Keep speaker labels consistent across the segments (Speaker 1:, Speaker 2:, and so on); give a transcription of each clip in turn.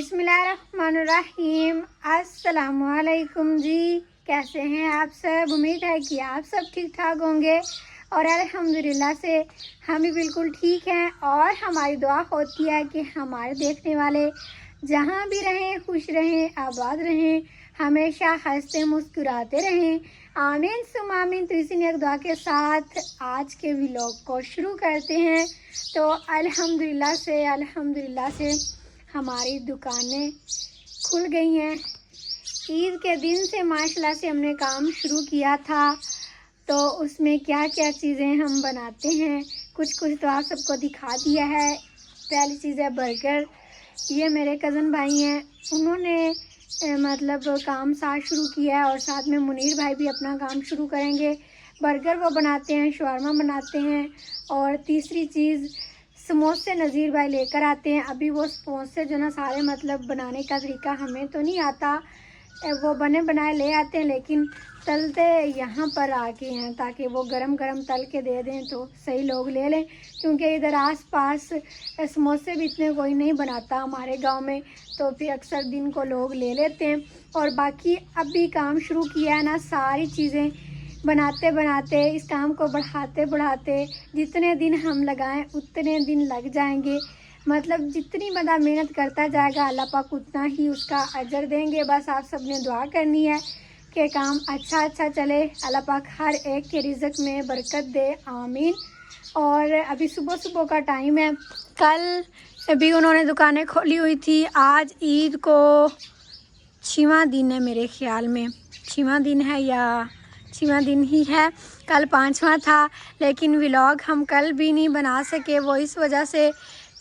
Speaker 1: बिस्मिल्लाहिर्रहमानिर्रहीम। अस्सलामुअलैकुम जी, कैसे हैं आप सब? उम्मीद है कि आप सब ठीक ठाक होंगे और अल्हम्दुलिल्लाह से हम भी बिल्कुल ठीक हैं। और हमारी दुआ होती है कि हमारे देखने वाले जहाँ भी रहें खुश रहें, आबाद रहें, हमेशा हंसते मुस्कुराते रहें। आमीन सुम आमीन। तो इसी नेक दुआ के साथ आज के व्लॉग को शुरू करते हैं। तो अल्हम्दुलिल्लाह से हमारी दुकानें खुल गई हैं। ईद के दिन से माशाल्लाह से हमने काम शुरू किया था। तो उसमें क्या क्या चीज़ें हम बनाते हैं कुछ तो आप सबको दिखा दिया है। पहली चीज़ है बर्गर। ये मेरे कज़न भाई हैं, उन्होंने मतलब काम साथ शुरू किया है और साथ में मुनीर भाई भी अपना काम शुरू करेंगे। बर्गर वो बनाते हैं, शवारमा बनाते हैं। और तीसरी चीज़ समोसे नज़ीर भाई लेकर आते हैं। अभी वो समोसे जो ना सारे मतलब बनाने का तरीका हमें तो नहीं आता, वो बने बनाए ले आते हैं, लेकिन तलते यहाँ पर आके हैं ताकि वो गरम गरम तल के दे दें तो सही लोग ले लें। क्योंकि इधर आसपास समोसे भी इतने कोई नहीं बनाता हमारे गांव में, तो फिर अक्सर दिन को लोग ले लेते हैं। और बाकी अभी काम शुरू किया है ना, सारी चीज़ें बनाते बनाते इस काम को बढ़ाते बढ़ाते जितने दिन हम लगाएं उतने दिन लग जाएंगे। मतलब जितनी बंदा मेहनत करता जाएगा अल्लाह पाक उतना ही उसका अजर देंगे। बस आप सब ने दुआ करनी है कि काम अच्छा चले, अल्लाह पाक हर एक के रिज़्क़ में बरकत दे, आमीन। और अभी सुबह का टाइम है। कल अभी उन्होंने दुकानें खोली हुई थी। आज ईद को 6वां दिन है, मेरे ख्याल में 6वां दिन है या 6वां दिन ही है। कल 5वां था, लेकिन व्लॉग हम कल भी नहीं बना सके। वो इस वजह से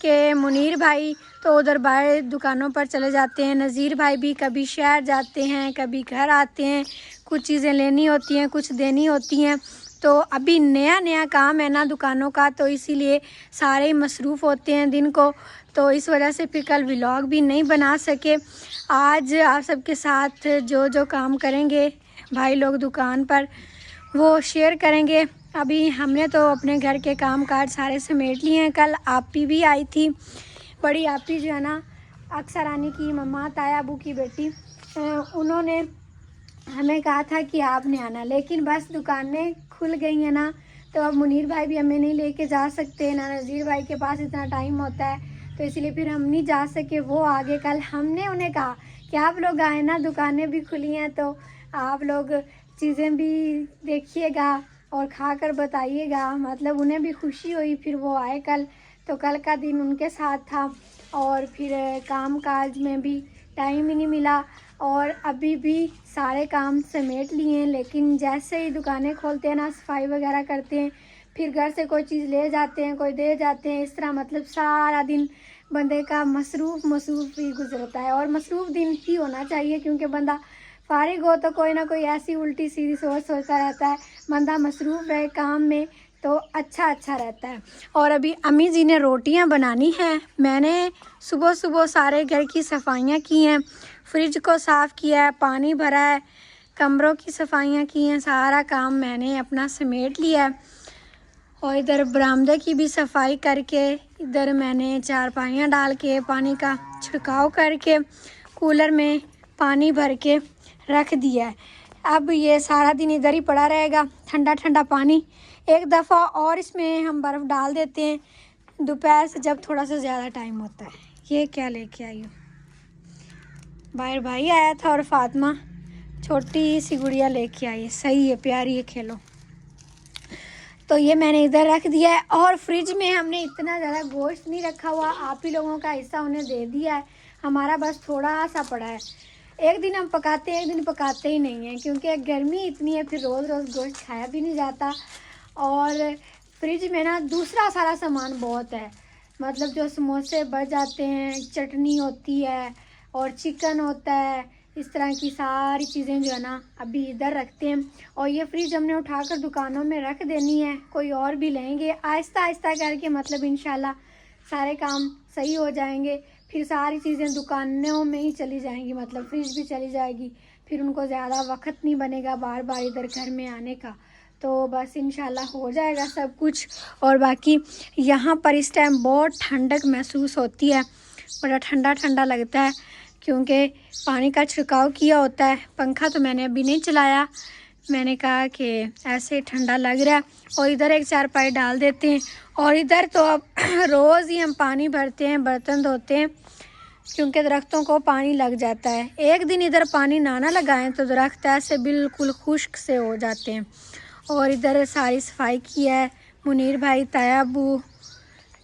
Speaker 1: कि मुनीर भाई तो उधर बाहर दुकानों पर चले जाते हैं, नज़ीर भाई भी कभी शहर जाते हैं कभी घर आते हैं, कुछ चीज़ें लेनी होती हैं कुछ देनी होती हैं। तो अभी नया काम है ना दुकानों का, तो इसीलिए सारे मसरूफ़ होते हैं दिन को। तो इस वजह से फिर कल व्लॉग भी नहीं बना सके। आज आप सबके साथ जो काम करेंगे भाई लोग दुकान पर वो शेयर करेंगे। अभी हमने तो अपने घर के काम काज सारे समेट लिए हैं। कल आपी भी आई थी, बड़ी आपी जो है ना अक्सर आने की मम्मा ताया अबू की बेटी, उन्होंने हमें कहा था कि आपने आना, लेकिन बस दुकानें खुल गई हैं ना, तो अब मुनीर भाई भी हमें नहीं लेके जा सकते ना, नज़ीर भाई के पास इतना टाइम होता है, तो इसलिए फिर हम नहीं जा सके। वो आगे कल हमने उन्हें कहा कि आप लोग आए ना, दुकानें भी खुली हैं तो आप लोग चीज़ें भी देखिएगा और खा कर बताइएगा। मतलब उन्हें भी खुशी हुई, फिर वो आए कल। तो कल का दिन उनके साथ था और फिर काम काज में भी टाइम ही नहीं मिला। और अभी भी सारे काम समेट लिए हैं, लेकिन जैसे ही दुकानें खोलते हैं ना सफाई वगैरह करते हैं, फिर घर से कोई चीज़ ले जाते हैं कोई दे जाते हैं। इस तरह मतलब सारा दिन बंदे का मसरूफ़ ही गुजरता है। और मसरूफ़ दिन ही होना चाहिए, क्योंकि बंदा फारिग हो तो कोई ना कोई ऐसी उल्टी सीधी सोचता रहता है। बंदा मसरूफ़ रहे काम में तो अच्छा रहता है। और अभी अम्मी जी ने रोटियां बनानी हैं। मैंने सुबह सारे घर की सफाइयां की हैं, फ्रिज को साफ़ किया है, पानी भरा है, कमरों की सफाइयां की हैं, सारा काम मैंने अपना समेट लिया है। और इधर बरामदे की भी सफाई करके इधर मैंने चारपाइयाँ डाल के पानी का छिड़काव करके कूलर में पानी भर के रख दिया है। अब ये सारा दिन इधर ही पड़ा रहेगा, ठंडा पानी। एक दफ़ा और इसमें हम बर्फ़ डाल देते हैं दोपहर से जब थोड़ा सा ज़्यादा टाइम होता है। ये क्या लेके आई हो? बाहर भाई आया था और फातिमा छोटी सी गुड़िया लेके आई है। सही है, प्यारी है, खेलो। तो ये मैंने इधर रख दिया है। और फ्रिज में हमने इतना ज़्यादा गोश्त नहीं रखा हुआ, आप ही लोगों का हिस्सा उन्हें दे दिया है, हमारा बस थोड़ा सा पड़ा है। एक दिन हम पकाते हैं, एक दिन पकाते ही नहीं हैं, क्योंकि गर्मी इतनी है, फिर रोज़ गोश्त खाया भी नहीं जाता। और फ्रिज में ना दूसरा सारा सामान बहुत है, मतलब जो समोसे बच जाते हैं, चटनी होती है और चिकन होता है, इस तरह की सारी चीज़ें जो है ना अभी इधर रखते हैं। और ये फ्रिज हमने उठाकर दुकानों में रख देनी है, कोई और भी लेंगे आहिस्ता करके, मतलब इंशाल्लाह सारे काम सही हो जाएंगे। फिर सारी चीज़ें दुकानों में ही चली जाएंगी, मतलब फ्रिज भी चली जाएगी, फिर उनको ज़्यादा वक्त नहीं बनेगा बार इधर घर में आने का। तो बस इंशाल्लाह हो जाएगा सब कुछ। और बाकी यहाँ पर इस टाइम बहुत ठंडक महसूस होती है, बड़ा ठंडा ठंडा लगता है क्योंकि पानी का छिड़काव किया होता है। पंखा तो मैंने अभी नहीं चलाया, मैंने कहा कि ऐसे ठंडा लग रहा है। और इधर एक चारपाई डाल देते हैं और इधर तो अब रोज़ ही हम पानी भरते हैं, बर्तन धोते हैं क्योंकि दरख्तों को पानी लग जाता है। एक दिन इधर पानी ना लगाएं तो दरख्त ऐसे बिल्कुल खुश्क से हो जाते हैं। और इधर सारी सफाई की है। मुनीर भाई ताया अब्बू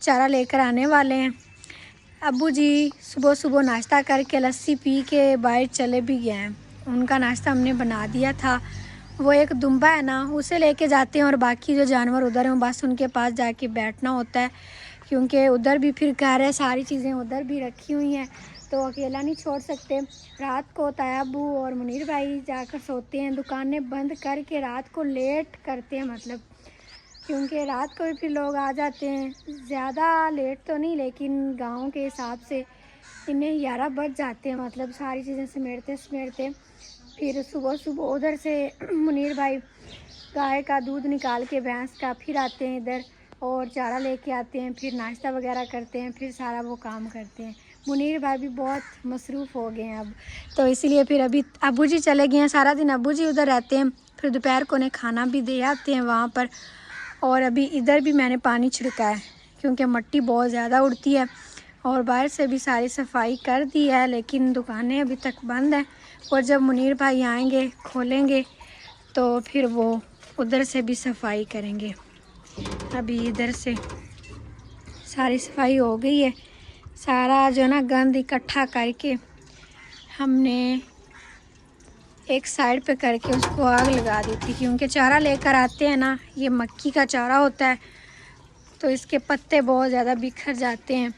Speaker 1: चारा लेकर आने वाले हैं। अब्बू जी सुबह सुबह नाश्ता करके लस्सी पी के बाहर चले भी गए हैं। उनका नाश्ता हमने बना दिया था। वो एक दुम्बा है ना, उसे लेके जाते हैं और बाकी जो जानवर उधर हैं बस उनके पास जाके बैठना होता है क्योंकि उधर भी फिर घर है, सारी चीज़ें उधर भी रखी हुई हैं तो अकेला नहीं छोड़ सकते। रात को ताया अब्बू और मुनीर भाई जाकर सोते हैं, दुकानें बंद करके रात को लेट करते हैं, मतलब क्योंकि रात को भी फिर लोग आ जाते हैं। ज़्यादा लेट तो नहीं लेकिन गांव के हिसाब से इन्हें 11 बज जाते हैं, मतलब सारी चीज़ें समेटते समेटते। फिर सुबह सुबह उधर से मुनीर भाई गाय का दूध निकाल के भैंस का फिर आते हैं इधर और चारा लेके आते हैं, फिर नाश्ता वगैरह करते हैं, फिर सारा वो काम करते हैं। मुनीर भाई भी बहुत मसरूफ़ हो गए हैं अब, तो इसलिए फिर अभी अब्बू जी चले गए हैं। सारा दिन अब्बू जी उधर रहते हैं, फिर दोपहर को उन्हें खाना भी दे आते हैं वहाँ पर। और अभी इधर भी मैंने पानी छिड़का है क्योंकि मिट्टी बहुत ज़्यादा उड़ती है। और बाहर से भी सारी सफाई कर दी है लेकिन दुकानें अभी तक बंद हैं। और जब मुनीर भाई आएंगे खोलेंगे तो फिर वो उधर से भी सफाई करेंगे। अभी इधर से सारी सफाई हो गई है। सारा जो ना गंद इकट्ठा करके हमने एक साइड पे करके उसको आग लगा दी थी क्योंकि चारा लेकर आते हैं ना, ये मक्की का चारा होता है तो इसके पत्ते बहुत ज़्यादा बिखर जाते हैं।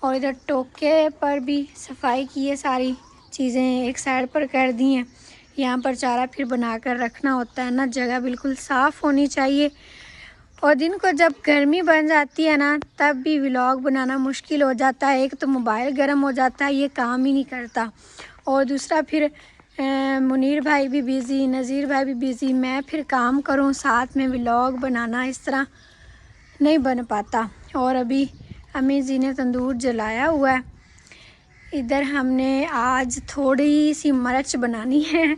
Speaker 1: और इधर टोके पर भी सफाई की है, सारी चीज़ें एक साइड पर कर दी हैं। यहाँ पर चारा फिर बनाकर रखना होता है ना, जगह बिल्कुल साफ़ होनी चाहिए। और दिन को जब गर्मी बन जाती है ना तब भी व्लॉग बनाना मुश्किल हो जाता है। एक तो मोबाइल गर्म हो जाता है, ये काम ही नहीं करता, और दूसरा फिर मुनीर भाई भी बिज़ी, नज़ीर भाई भी बिज़ी, मैं फिर काम करूं साथ में व्लॉग बनाना इस तरह नहीं बन पाता। और अभी अम्मी जी ने तंदूर जलाया हुआ है। इधर हमने आज थोड़ी सी मिर्च बनानी है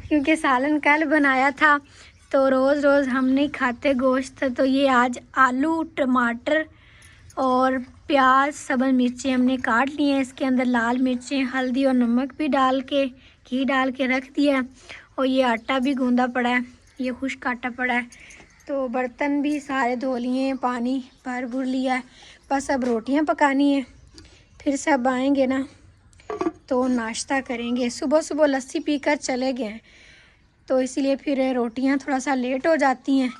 Speaker 1: क्योंकि सालन कल बनाया था तो रोज़ रोज़ हम नहीं खाते गोश्त, तो ये आज आलू टमाटर और प्याज सब्ज़ मिर्चें हमने काट ली हैं। इसके अंदर लाल मिर्चें हल्दी और नमक भी डाल के घी डाल के रख दिया है। और ये आटा भी गूंदा पड़ा है, ये खुश्क आटा पड़ा है। तो बर्तन भी सारे धो लिए हैं, पानी भर भुर लिया है, बस अब रोटियां पकानी है। फिर सब आएंगे ना तो नाश्ता करेंगे। सुबह सुबह लस्सी पीकर चले गए हैं तो इसीलिए फिर रोटियां थोड़ा सा लेट हो जाती हैं।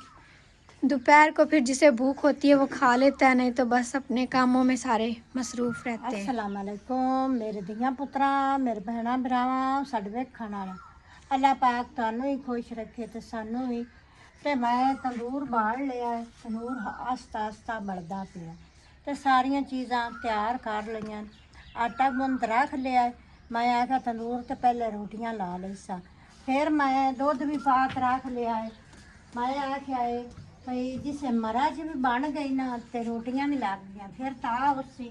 Speaker 1: दोपहर को फिर जिसे भूख होती है वो खा लेता है, नहीं तो बस अपने कामों में सारे मसरूफ़ रहते हैं।
Speaker 2: अस्सलाम वालेकुम मेरे धियां पुत्रा, मेरे भैणा भरावां, साडे वेखण वाला। अल्लाह पाक तुहानू ही खुश रखे ते सानू भी। ते मैं तंदूर बाल लिया है, तंदूर आस्ता आस्ता बढ़दा पिया ते सारियां चीज़ां तैयार कर लईयां। आटा गुंद रख लिया है। मैं आखा तंदूर ते पहले रोटियां ला लई सा, फिर मैं दुध भी पात रख लिया है। मैं आख्या है भाई जिसे मराज भी बन गई ना ते रोटियां भी लग गई, फिर ता उससे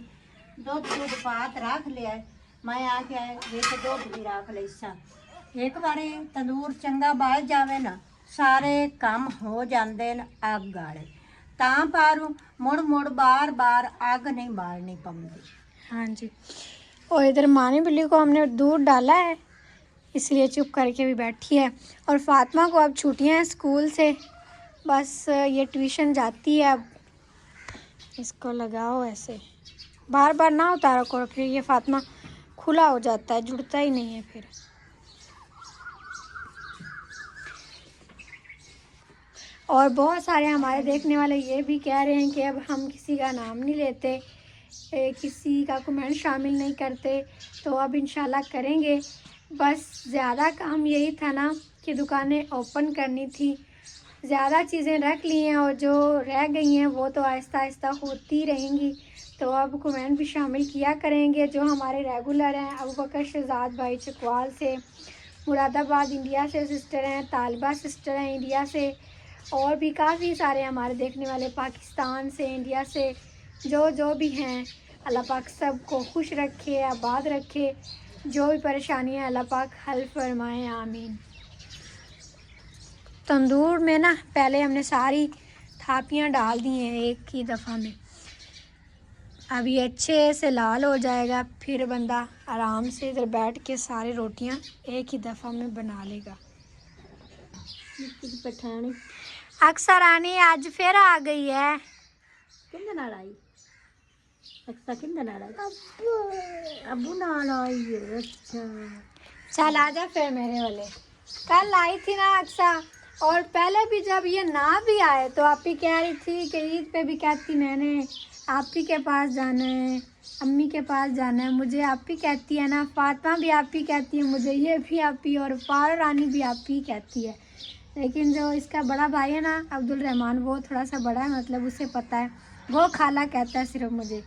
Speaker 2: दुध पात रख लिया है। मैं आख्या है एक दुध भी रख लई सा। एक बारी तंदूर चंगा बाल जावे ना सारे काम हो जाते हैं अग वाले, तां पर मुड़ मुड़ बार बार अग नहीं बालनी पौंदी।
Speaker 1: हाँ जी। और इधर मानी बिल्ली को हमने दूध डाला है इसलिए चुप करके भी बैठी है। और फातिमा को अब छुट्टियां हैं स्कूल से, बस ये ट्यूशन जाती है अब। इसको लगाओ ऐसे, बार बार ना उतारो करो, फिर ये फातिमा खुला हो जाता है, जुड़ता ही नहीं है फिर। और बहुत सारे हमारे देखने वाले ये भी कह रहे हैं कि अब हम किसी का नाम नहीं लेते, किसी का कमेंट शामिल नहीं करते, तो अब इंशाल्लाह करेंगे। बस ज़्यादा काम यही था ना कि दुकानें ओपन करनी थी, ज़्यादा चीज़ें रख ली हैं और जो रह गई हैं वो तो आहिस्ता आहिस्ता होती रहेंगी। तो अब कमेंट भी शामिल किया करेंगे जो हमारे रेगुलर हैं। अबू बकर शहजाद भाई चकवाल से, मुरादाबाद इंडिया से सिस्टर हैं, तालिबा सिस्टर हैं इंडिया से, और भी काफ़ी सारे हमारे देखने वाले पाकिस्तान से, इंडिया से, जो भी हैं अल्लाह पाक सबको खुश रखे, आबाद रखे, जो भी परेशानियाँ अल्लाह पाक हल फरमाएँ, आमीन। तंदूर में ना पहले हमने सारी थापियाँ डाल दी हैं एक ही दफ़ा में। अब ये अच्छे से लाल हो जाएगा, फिर बंदा आराम से इधर बैठ के सारी रोटियां एक ही दफ़ा में बना लेगा।
Speaker 2: पठानी
Speaker 1: अक्सर आनी आज फिर आ गई है।
Speaker 2: किंदे नाल आई? अक्सा किंदे नाल आई? अबू नाल आई है। अच्छा
Speaker 1: चल आजा फिर मेरे वाले। कल आई थी ना अक्सा, और पहले भी जब ये ना भी आए तो आप ही कह रही थी कि ईद पे भी कहती मैंने आप ही के पास जाना है, अम्मी के पास जाना है, मुझे आप ही कहती है ना, फातिमा भी आप ही कहती है मुझे, ये भी आप ही, और पार रानी भी आप ही कहती है। लेकिन जो इसका बड़ा भाई है ना अब्दुल रहमान, वो थोड़ा सा बड़ा है, मतलब उसे पता है, वो खाला कहता है सिर्फ मुझे,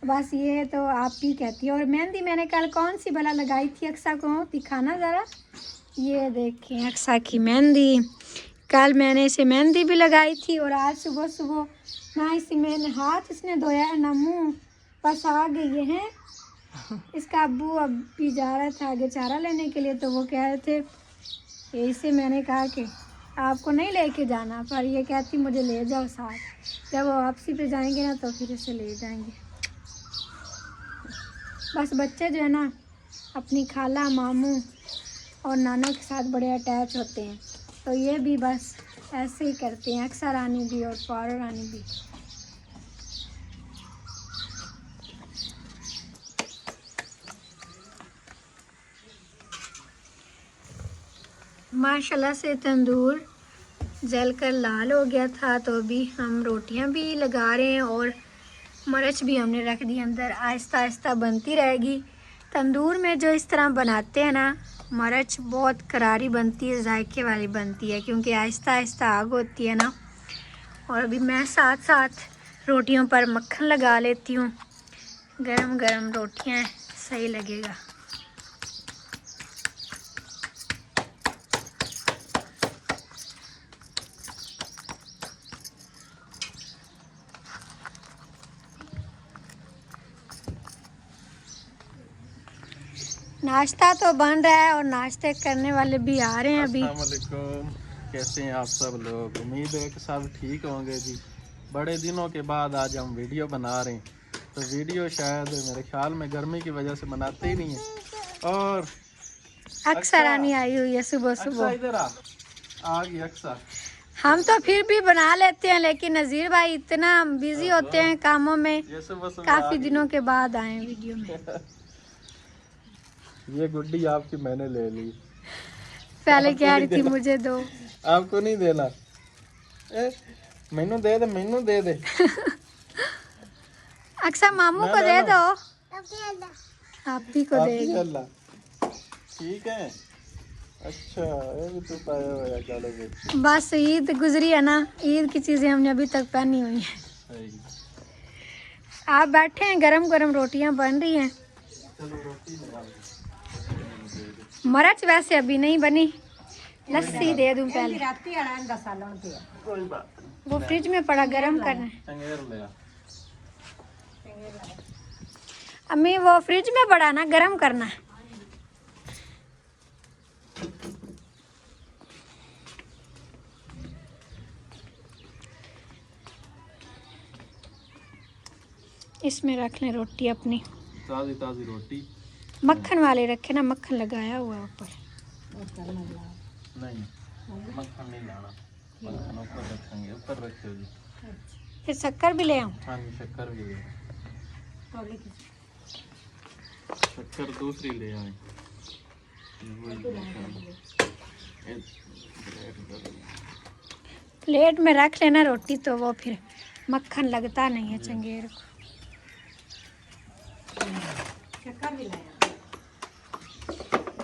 Speaker 1: बस ये तो आप ही कहती है। और मेहंदी मैंने कल कौन सी भला लगाई थी अक्सा को, दिखाना ज़रा। ये देखें अक्सा की मेहंदी, कल मैंने इसे मेहंदी भी लगाई थी, और आज सुबह सुबह ना इसी मैंने हाथ इसने धोया है ना मुँह, बस आ गई है। इसका अब्बू अभी जा रहा था आगे चारा लेने के लिए, तो वो कह रहे थे कि इसे मैंने कहा कि आपको नहीं लेके जाना, पर ये कहती मुझे ले जाओ साथ, जब वो वापसी पे जाएंगे ना तो फिर इसे ले जाएंगे। बस बच्चे जो है ना अपनी खाला मामू और नाना के साथ बड़े अटैच होते हैं, तो ये भी बस ऐसे ही करते हैं, अक्सर रानी भी और पारो रानी भी। माशाल्लाह से तंदूर जलकर लाल हो गया था, तो अभी हम रोटियां भी लगा रहे हैं और मिर्च भी हमने रख दी अंदर, आहिस्ता आहिस्ता बनती रहेगी। तंदूर में जो इस तरह बनाते हैं ना, मिर्च बहुत करारी बनती है, जायके वाली बनती है, क्योंकि आहिस्ता आहिस्ता आग होती है ना। और अभी मैं साथ साथ रोटियों पर मक्खन लगा लेती हूँ, गरम गरम रोटियाँ सही लगेगा। नाश्ता तो बन रहा है और नाश्ते करने वाले भी आ रहे हैं अभी।
Speaker 3: अस्सलाम वालेकुम, कैसे हैं आप सब लोग? उम्मीद है कि सब ठीक होंगे जी। बड़े दिनों के बाद आज हम वीडियो बना रहे हैं, तो वीडियो शायद मेरे ख्याल में गर्मी की वजह से बनाते ही नहीं है। और
Speaker 1: अक्सर आनी आई हुई है सुबह सुबह,
Speaker 3: इधर आ गई अक्सर।
Speaker 1: हम तो फिर भी बना लेते हैं, लेकिन नज़ीर भाई इतना बिजी होते हैं कामों में,
Speaker 3: ये सुबह सुबह
Speaker 1: काफ़ी दिनों के बाद आए हैं वीडियो में।
Speaker 3: ये गुड्डी आपकी मैंने ले ली,
Speaker 1: पहले कह रही थी मुझे दो,
Speaker 3: आपको नहीं देना। मैनू दे दे, मैनू दे दे।
Speaker 1: अक्सर मामू को दे दो, आप ही को देगी।
Speaker 3: अल्लाह ठीक है। अच्छा ये भी तो पाया हुआ है, चलो बेटी।
Speaker 1: बस ईद गुजरी है ना, ईद की चीज़ें हमने अभी तक पहनी हुई हैं। आप बैठे हैं, गरम गरम रोटियां बन रही हैं। मिर्च वैसे अभी नहीं बनी, लस्सी दे दूं पहले,
Speaker 3: कोई बात
Speaker 1: वो फ्रिज में पड़ा, गरम करना है।
Speaker 3: चंगेर ले आ।
Speaker 1: अम्मी वो फ्रिज में पड़ा ना, गरम करना है। इसमें रख लें रोटी अपनी,
Speaker 3: ताज़ी ताज़ी रोटी।
Speaker 1: मक्खन वाले रखे ना, मक्खन लगाया हुआ है ऊपर।
Speaker 3: नहीं मक्खन नहीं लाना, मक्खन ऊपर रखेंगे, ऊपर रखियो जी।
Speaker 1: फिर शक्कर भी ले आऊं?
Speaker 3: हाँ जी शक्कर भी ले, शक्कर दूसरी ले आए।
Speaker 1: प्लेट में रख लेना रोटी, तो वो फिर मक्खन लगता नहीं है चंगेर को।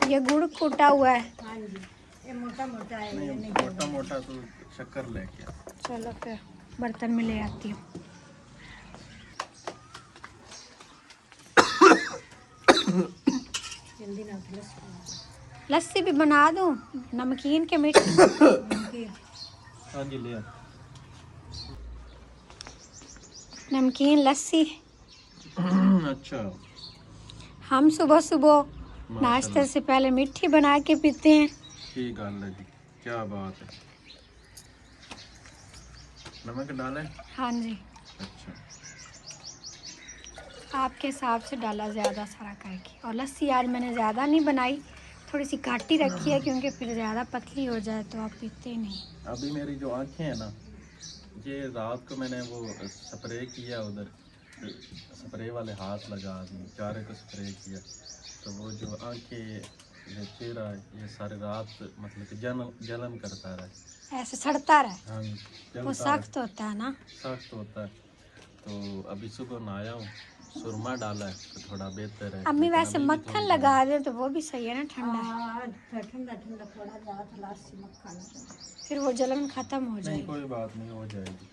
Speaker 1: ये गुड़ कूटा हुआ है।
Speaker 2: हाँ जी, ये मोटा मोटा है, ये नहीं
Speaker 3: मोटा मोटा तो शक्कर लेके आ।
Speaker 1: चलो फिर बर्तन में ले आती हूँ।
Speaker 2: जल्दी ना
Speaker 1: लस्सी भी बना दूँ, नमकीन के मीठे।
Speaker 3: हाँ जी ले आ।
Speaker 1: नमकीन लस्सी
Speaker 3: अच्छा,
Speaker 1: हम सुबह सुबह नाश्ते से पहले मिट्टी बना के पीते हैं।
Speaker 3: ठीक है जी, क्या बात है। नमक डालें?
Speaker 1: हाँ जी,
Speaker 3: अच्छा,
Speaker 1: आपके हिसाब से डाला ज़्यादा सारा करके। और लस्सी आज मैंने ज़्यादा नहीं बनाई, थोड़ी सी काटी रखी है क्योंकि फिर ज़्यादा पतली हो जाए तो आप पीते नहीं।
Speaker 3: अभी मेरी जो आंखें हैं ना, ये रात को मैंने वो स्प्रे किया, उधर स्प्रे वाले हाथ लगा दिए, चारे को स्प्रे किया, तो वो जो आंखें, ये चेहरा, ये सारी रात मतलब कि जलन करता रहा।
Speaker 1: ऐसे सड़ता रहे,
Speaker 3: हाँ,
Speaker 1: वो सख्त होता है ना।
Speaker 3: सख्त होता है। तो अभी सुबह नहाया हूँ, सुरमा डाला है तो थोड़ा बेहतर है।
Speaker 1: अम्मी
Speaker 3: लेकिन
Speaker 1: वैसे
Speaker 3: अभी भी
Speaker 1: मक्खन
Speaker 3: थोड़ी
Speaker 1: लगा दे तो वो भी सही है ना, ठंडा है।
Speaker 2: हाँ, ठंडा ठंडा थोड़ा ज़्यादा लासी मक्खन।
Speaker 1: फिर वो जलन खत्म हो
Speaker 3: नहीं,
Speaker 1: जाएगी।
Speaker 3: कोई बात नहीं, हो जाएगी।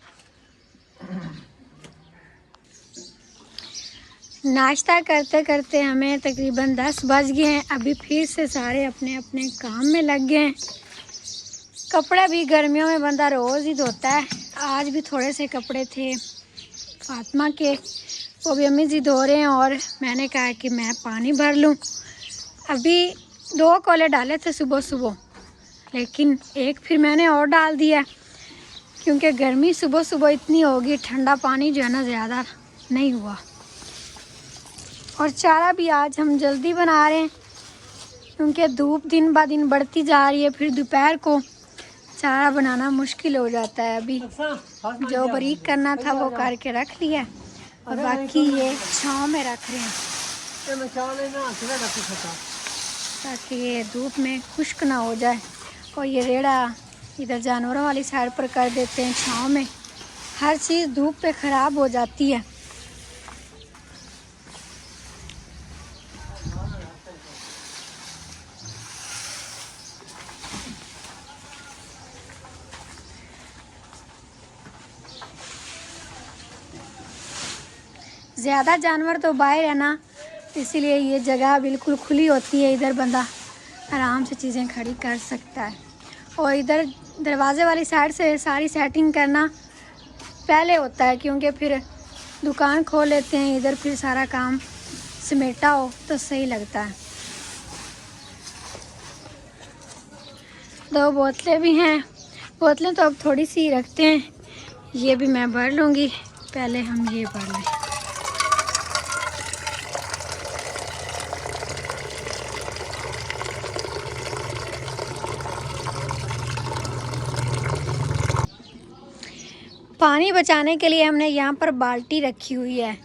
Speaker 1: नाश्ता करते करते हमें तकरीबन 10 बज गए हैं। अभी फिर से सारे अपने अपने काम में लग गए हैं। कपड़े भी गर्मियों में बंदा रोज़ ही धोता है। आज भी थोड़े से कपड़े थे फातिमा के, वो भी अम्मी जी धो रहे हैं और मैंने कहा कि मैं पानी भर लूं। अभी 2 कोले डाले थे सुबह सुबह, लेकिन एक फिर मैंने और डाल दिया क्योंकि गर्मी सुबह सुबह इतनी होगी, ठंडा पानी जो है ना ज़्यादा नहीं हुआ। और चारा भी आज हम जल्दी बना रहे हैं क्योंकि धूप दिन ब दिन बढ़ती जा रही है, फिर दोपहर को चारा बनाना मुश्किल हो जाता है। अभी जो बारीक करना था वो करके रख लिया और बाकी ये छाँव में रख रहे हैं ताकि ये धूप में खुश्क ना हो जाए। और ये रेड़ा इधर जानवरों वाली साइड पर कर देते हैं छाँव में। हर चीज़ धूप पे ख़राब हो जाती है। ज़्यादा जानवर तो बाहर है ना, इसीलिए ये जगह बिल्कुल खुली होती है, इधर बंदा आराम से चीज़ें खड़ी कर सकता है। और इधर दरवाज़े वाली साइड से सारी सेटिंग करना पहले होता है क्योंकि फिर दुकान खोल लेते हैं, इधर फिर सारा काम समेटा हो तो सही लगता है। 2 बोतलें भी हैं, बोतलें तो अब थोड़ी सी रखते हैं, ये भी मैं भर लूँगी। पहले हम ये भर लें। पानी बचाने के लिए हमने यहाँ पर बाल्टी रखी हुई है।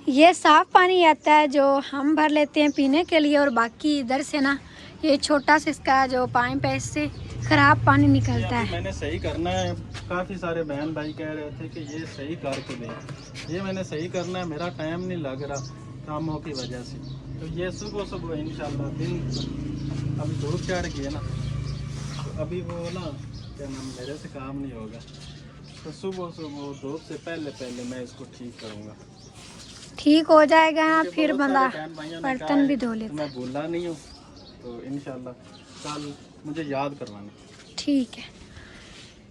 Speaker 1: ये साफ़ पानी आता है जो हम भर लेते हैं पीने के लिए, और बाकी इधर से ना ये छोटा सा इसका जो पाइप है, इससे ख़राब पानी निकलता है।
Speaker 3: मैंने सही करना है, काफ़ी सारे बहन भाई कह रहे थे कि ये सही करके दें, ये मैंने सही करना है, मेरा टाइम नहीं लग रहा कामों की वजह से। तो ये सुबह सुबह इंशाल्लाह, दिन अभी धूप चढ़ गई है ना, तो अभी वो ना क्या नाम, मेरे से काम नहीं होगा, तो सुबह सुबह धूप से पहले पहले मैं इसको ठीक करूँगा।
Speaker 1: ठीक हो जाएगा ना, फिर
Speaker 3: बहुत
Speaker 1: बंदा
Speaker 3: सारे बहन भाइयों ने कहा
Speaker 1: बर्तन
Speaker 3: है,
Speaker 1: भी धो
Speaker 3: तो
Speaker 1: लेता है।
Speaker 3: मैं भूला नहीं हूँ, तो इंशाल्लाह कल मुझे याद करवाना।
Speaker 1: ठीक है,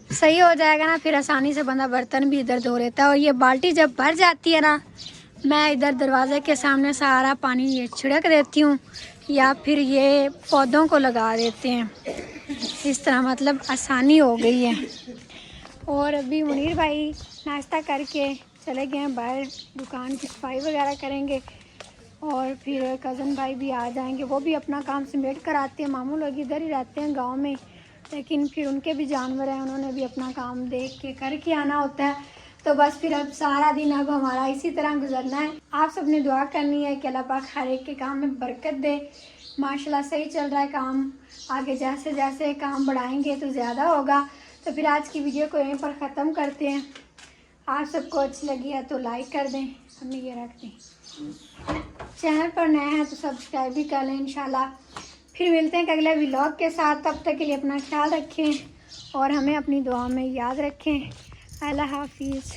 Speaker 1: सही हो जाएगा ना, फिर आसानी से बंदा बर्तन भी इधर धो लेता है। और ये बाल्टी जब भर जाती है ना, मैं इधर दरवाजे के सामने सारा पानी ये छिड़क देती हूँ या फिर ये पौधों को लगा देते हैं। इस तरह मतलब आसानी हो गई है। और अभी मुनीर भाई नाश्ता करके चले गए हैं बाहर, दुकान की सफाई वगैरह करेंगे और फिर कज़न भाई भी आ जाएंगे, वो भी अपना काम समेट कर आते हैं। मामू लोग इधर ही रहते हैं गांव में, लेकिन फिर उनके भी जानवर हैं, उन्होंने भी अपना काम देख के करके आना होता है। तो बस फिर अब सारा दिन अब हमारा इसी तरह गुजरना है। आप सबने दुआ करनी है कि अल्लाह पाक हर एक के काम में बरकत दे। माशाल्लाह सही चल रहा है काम, आगे जैसे जैसे काम बढ़ाएंगे तो ज़्यादा होगा। तो फिर आज की वीडियो को यहीं पर ख़त्म करते हैं। आप सबको अच्छी लगी है तो लाइक कर दें, हमने ये रख दें। चैनल पर नए हैं तो सब्सक्राइब भी कर लें इंशाल्लाह। फिर मिलते हैं अगले व्लॉग के साथ, तब तक के लिए अपना ख्याल रखें और हमें अपनी दुआ में याद रखें। अल्लाह हाफिज़।